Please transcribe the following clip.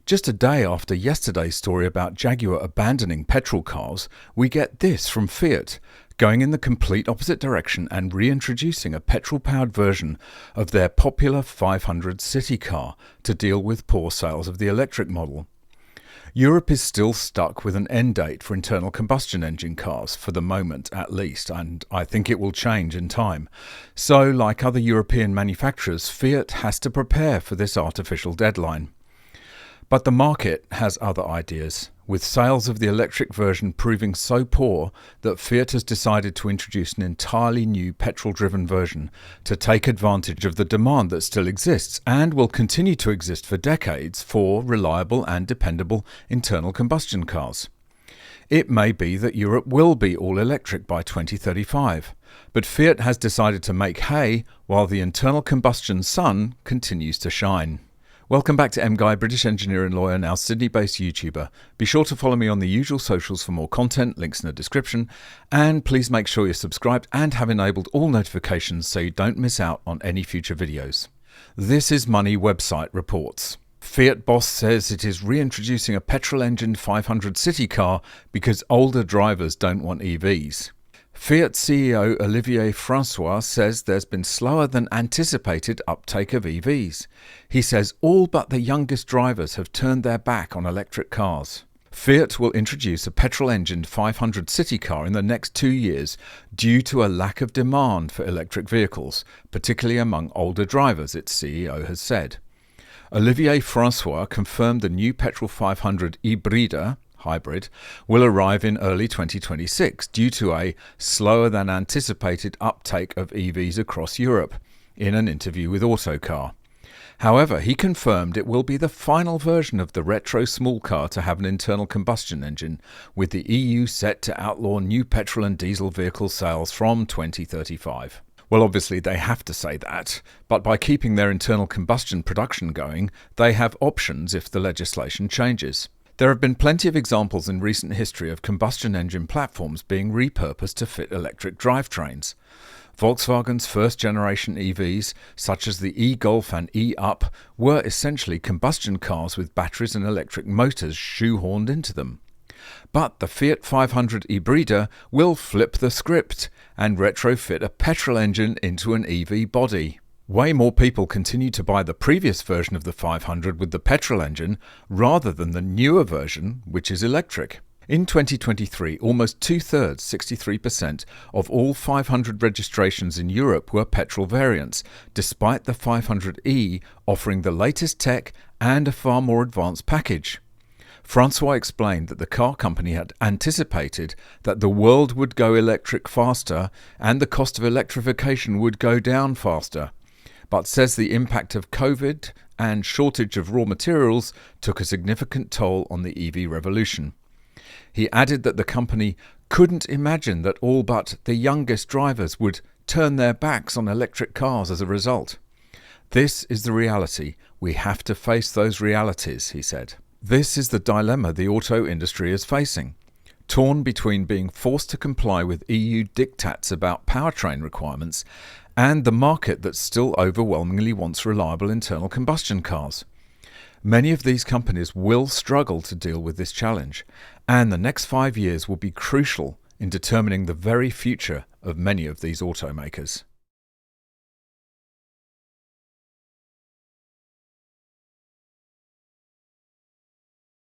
Just a day after yesterday's story about Jaguar abandoning petrol cars, we get this from Fiat, going in the complete opposite direction and reintroducing a petrol-powered version of their popular 500 city car to deal with poor sales of the electric model. Europe is still stuck with an end date for internal combustion engine cars, for the moment at least, and I think it will change in time. So, like other European manufacturers, Fiat has to prepare for this artificial deadline. But the market has other ideas, with sales of the electric version proving so poor that Fiat has decided to introduce an entirely new petrol-driven version to take advantage of the demand that still exists and will continue to exist for decades for reliable and dependable internal combustion cars. It may be that Europe will be all electric by 2035, but Fiat has decided to make hay while the internal combustion sun continues to shine. Welcome back to MGUY, British engineer and lawyer, now Sydney-based YouTuber. Be sure to follow me on the usual socials for more content, links in the description, and please make sure you're subscribed and have enabled all notifications so you don't miss out on any future videos. This is Money website reports. Fiat boss says it is reintroducing a petrol-engined 500 city car because older drivers don't want EVs. Fiat CEO Olivier Francois says there's been slower than anticipated uptake of EVs. He says all but the youngest drivers have turned their back on electric cars. Fiat will introduce a petrol-engined 500 city car in the next 2 years due to a lack of demand for electric vehicles, particularly among older drivers, its CEO has said. Olivier Francois confirmed the new petrol 500 hybrid will arrive in early 2026 due to a slower than anticipated uptake of EVs across Europe, in an interview with Autocar. However, he confirmed it will be the final version of the retro small car to have an internal combustion engine, with the EU set to outlaw new petrol and diesel vehicle sales from 2035. Well, obviously they have to say that, but by keeping their internal combustion production going, they have options if the legislation changes. There have been plenty of examples in recent history of combustion engine platforms being repurposed to fit electric drivetrains. Volkswagen's first-generation EVs, such as the e-Golf and e-Up, were essentially combustion cars with batteries and electric motors shoehorned into them. But the Fiat 500 Ibrida will flip the script and retrofit a petrol engine into an EV body. Way more people continue to buy the previous version of the 500 with the petrol engine rather than the newer version, which is electric. In 2023, almost two-thirds, 63%, of all 500 registrations in Europe were petrol variants, despite the 500e offering the latest tech and a far more advanced package. Francois explained that the car company had anticipated that the world would go electric faster and the cost of electrification would go down faster, but says the impact of COVID and shortage of raw materials took a significant toll on the EV revolution. He added that the company couldn't imagine that all but the youngest drivers would turn their backs on electric cars as a result. This is the reality. We have to face those realities, he said. This is the dilemma the auto industry is facing, torn between being forced to comply with EU diktats about powertrain requirements and the market that still overwhelmingly wants reliable internal combustion cars. Many of these companies will struggle to deal with this challenge, and the next 5 years will be crucial in determining the very future of many of these automakers.